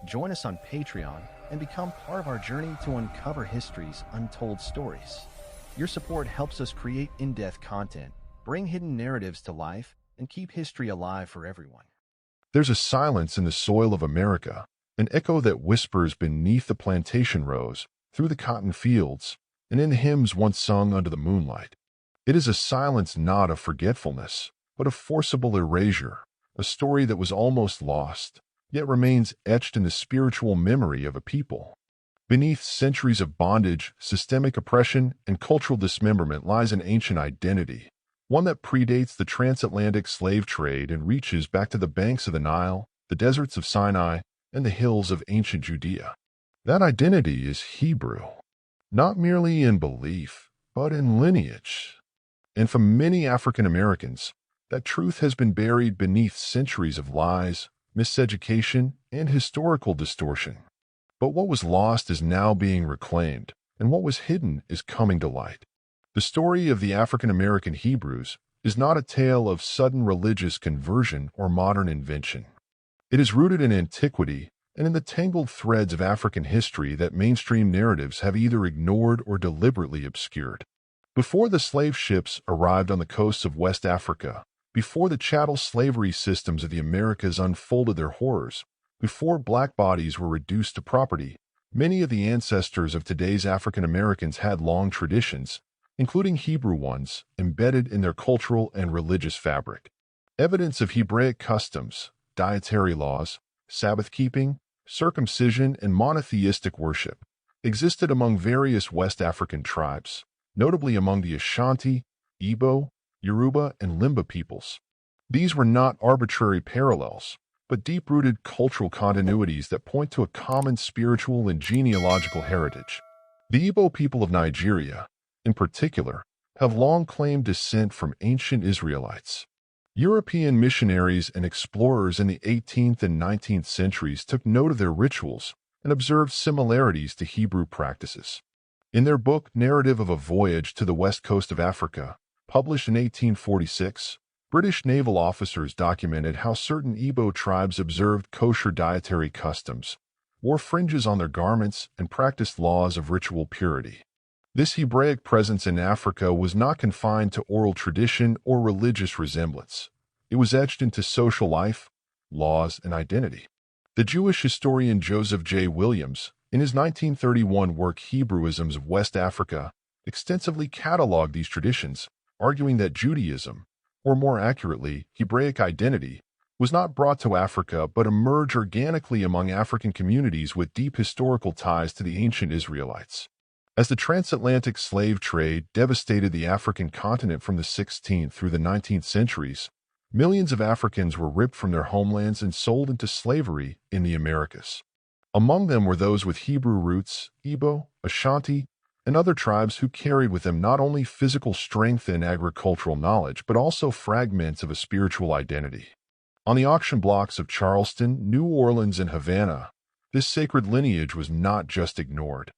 Join us on Patreon and become part of our journey to uncover history's untold stories. Your support helps us create in-depth content, bring hidden narratives to life, and keep history alive for everyone. There's a silence in the soil of America, an echo that whispers beneath the plantation rows, through the cotton fields, and in hymns once sung under the moonlight. It is a silence not of forgetfulness, but of forcible erasure, a story that was almost lost, yet remains etched in the spiritual memory of a people. Beneath centuries of bondage, systemic oppression, and cultural dismemberment lies an ancient identity, one that predates the transatlantic slave trade and reaches back to the banks of the Nile, the deserts of Sinai, and the hills of ancient Judea. That identity is Hebrew, not merely in belief, but in lineage. And for many African Americans, that truth has been buried beneath centuries of lies, miseducation, and historical distortion. But what was lost is now being reclaimed, and what was hidden is coming to light. The story of the African American Hebrews is not a tale of sudden religious conversion or modern invention. It is rooted in antiquity and in the tangled threads of African history that mainstream narratives have either ignored or deliberately obscured. Before the slave ships arrived on the coasts of West Africa, before the chattel slavery systems of the Americas unfolded their horrors, before black bodies were reduced to property, many of the ancestors of today's African Americans had long traditions, including Hebrew ones, embedded in their cultural and religious fabric. Evidence of Hebraic customs, dietary laws, Sabbath keeping, circumcision, and monotheistic worship existed among various West African tribes, notably among the Ashanti, Igbo, Yoruba, and Limba peoples. These were not arbitrary parallels, but deep-rooted cultural continuities that point to a common spiritual and genealogical heritage. The Igbo people of Nigeria, in particular, have long claimed descent from ancient Israelites. European missionaries and explorers in the 18th and 19th centuries took note of their rituals and observed similarities to Hebrew practices. In their book Narrative of a Voyage to the West Coast of Africa, published in 1846, British naval officers documented how certain Igbo tribes observed kosher dietary customs, wore fringes on their garments, and practiced laws of ritual purity. This Hebraic presence in Africa was not confined to oral tradition or religious resemblance. It was etched into social life, laws, and identity. The Jewish historian Joseph J. Williams, in his 1931 work Hebrewisms of West Africa, extensively cataloged these traditions, arguing that Judaism, or more accurately, Hebraic identity, was not brought to Africa but emerged organically among African communities with deep historical ties to the ancient Israelites. As the transatlantic slave trade devastated the African continent from the 16th through the 19th centuries, millions of Africans were ripped from their homelands and sold into slavery in the Americas. Among them were those with Hebrew roots, Igbo, Ashanti, and other tribes who carried with them not only physical strength and agricultural knowledge, but also fragments of a spiritual identity. On the auction blocks of Charleston, New Orleans, and Havana, this sacred lineage was not just ignored.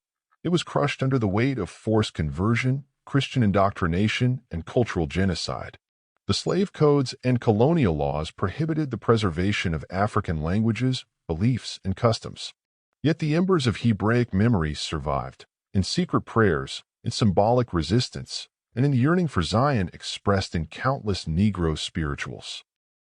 It was crushed under the weight of forced conversion, Christian indoctrination, and cultural genocide. The slave codes and colonial laws prohibited the preservation of African languages, beliefs, and customs. Yet the embers of Hebraic memory survived, in secret prayers, in symbolic resistance, and in the yearning for Zion expressed in countless Negro spirituals.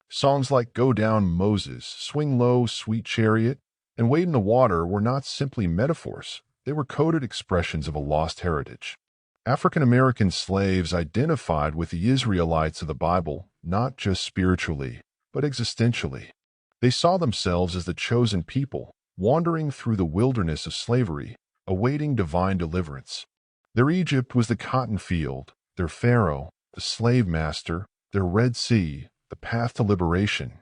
Songs like Go Down Moses, Swing Low, Sweet Chariot, and Wade in the Water were not simply metaphors. They were coded expressions of a lost heritage. African-American slaves identified with the Israelites of the Bible, not just spiritually, but existentially. They saw themselves as the chosen people, wandering through the wilderness of slavery, awaiting divine deliverance. Their Egypt was the cotton field, their Pharaoh, the slave master, their Red Sea, the path to liberation.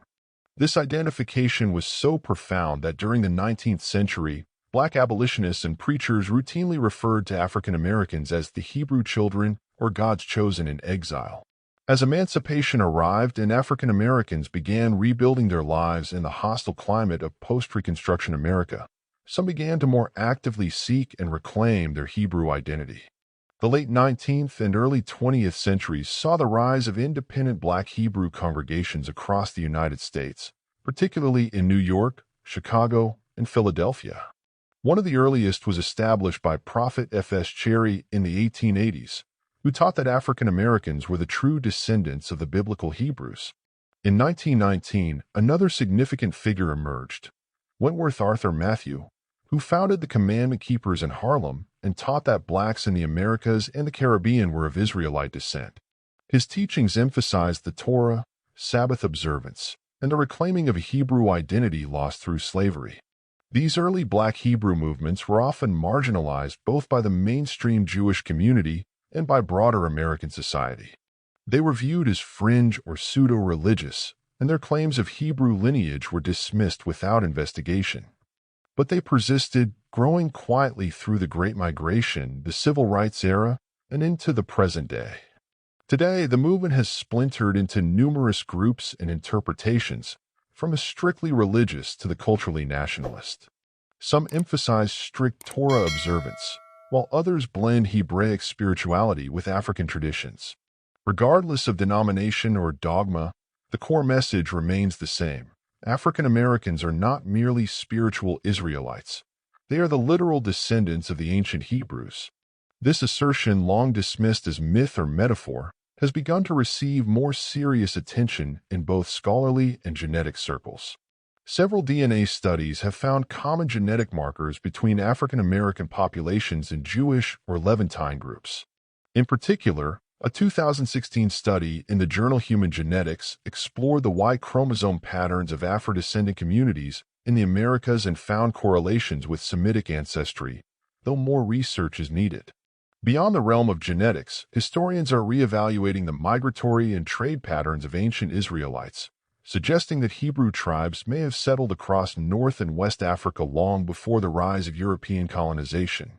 This identification was so profound that during the 19th century, Black abolitionists and preachers routinely referred to African Americans as the Hebrew children or God's chosen in exile. As emancipation arrived and African Americans began rebuilding their lives in the hostile climate of post-Reconstruction America, some began to more actively seek and reclaim their Hebrew identity. The late 19th and early 20th centuries saw the rise of independent Black Hebrew congregations across the United States, particularly in New York, Chicago, and Philadelphia. One of the earliest was established by Prophet F.S. Cherry in the 1880s, who taught that African Americans were the true descendants of the biblical Hebrews. In 1919, another significant figure emerged, Wentworth Arthur Matthew, who founded the Commandment Keepers in Harlem and taught that blacks in the Americas and the Caribbean were of Israelite descent. His teachings emphasized the Torah, Sabbath observance, and the reclaiming of a Hebrew identity lost through slavery. These early black Hebrew movements were often marginalized both by the mainstream Jewish community and by broader American society. They were viewed as fringe or pseudo-religious, and their claims of Hebrew lineage were dismissed without investigation. But they persisted, growing quietly through the Great Migration, the Civil Rights era, and into the present day. Today, the movement has splintered into numerous groups and interpretations, from the strictly religious to the culturally nationalist. Some emphasize strict Torah observance, while others blend Hebraic spirituality with African traditions. Regardless of denomination or dogma, the core message remains the same. African Americans are not merely spiritual Israelites. They are the literal descendants of the ancient Hebrews. This assertion, long dismissed as myth or metaphor, has begun to receive more serious attention in both scholarly and genetic circles. Several DNA studies have found common genetic markers between African American populations and Jewish or Levantine groups. In particular, a 2016 study in the journal Human Genetics explored the Y chromosome patterns of Afro-descendant communities in the Americas and found correlations with Semitic ancestry, though more research is needed. Beyond the realm of genetics, historians are reevaluating the migratory and trade patterns of ancient Israelites, suggesting that Hebrew tribes may have settled across North and West Africa long before the rise of European colonization.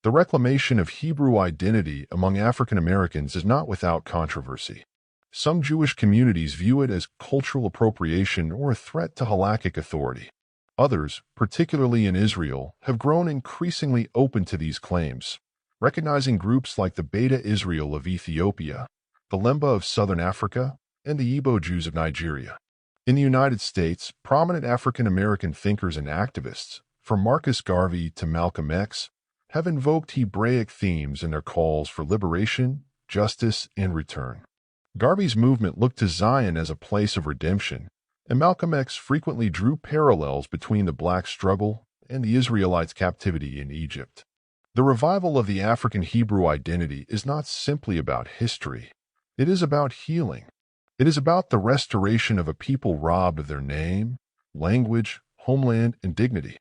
The reclamation of Hebrew identity among African Americans is not without controversy. Some Jewish communities view it as cultural appropriation or a threat to halakhic authority. Others, particularly in Israel, have grown increasingly open to these claims, recognizing groups like the Beta Israel of Ethiopia, the Lemba of Southern Africa, and the Igbo Jews of Nigeria. In the United States, prominent African American thinkers and activists, from Marcus Garvey to Malcolm X, have invoked Hebraic themes in their calls for liberation, justice, and return. Garvey's movement looked to Zion as a place of redemption, and Malcolm X frequently drew parallels between the black struggle and the Israelites' captivity in Egypt. The revival of the African Hebrew identity is not simply about history. It is about healing. It is about the restoration of a people robbed of their name, language, homeland, and dignity.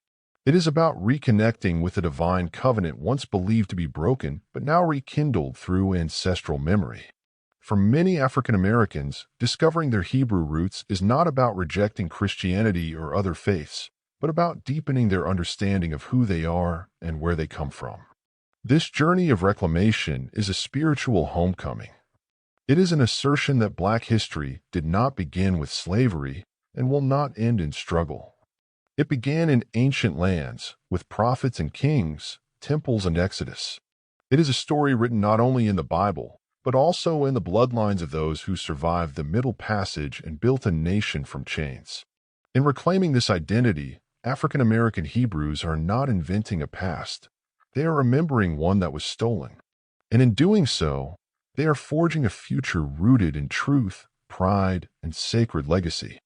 It is about reconnecting with a divine covenant once believed to be broken, but now rekindled through ancestral memory. For many African Americans, discovering their Hebrew roots is not about rejecting Christianity or other faiths, but about deepening their understanding of who they are and where they come from. This journey of reclamation is a spiritual homecoming. It is an assertion that Black history did not begin with slavery and will not end in struggle. It began in ancient lands, with prophets and kings, temples and exodus. It is a story written not only in the Bible, but also in the bloodlines of those who survived the Middle Passage and built a nation from chains. In reclaiming this identity, African American Hebrews are not inventing a past. They are remembering one that was stolen. And in doing so, they are forging a future rooted in truth, pride, and sacred legacy.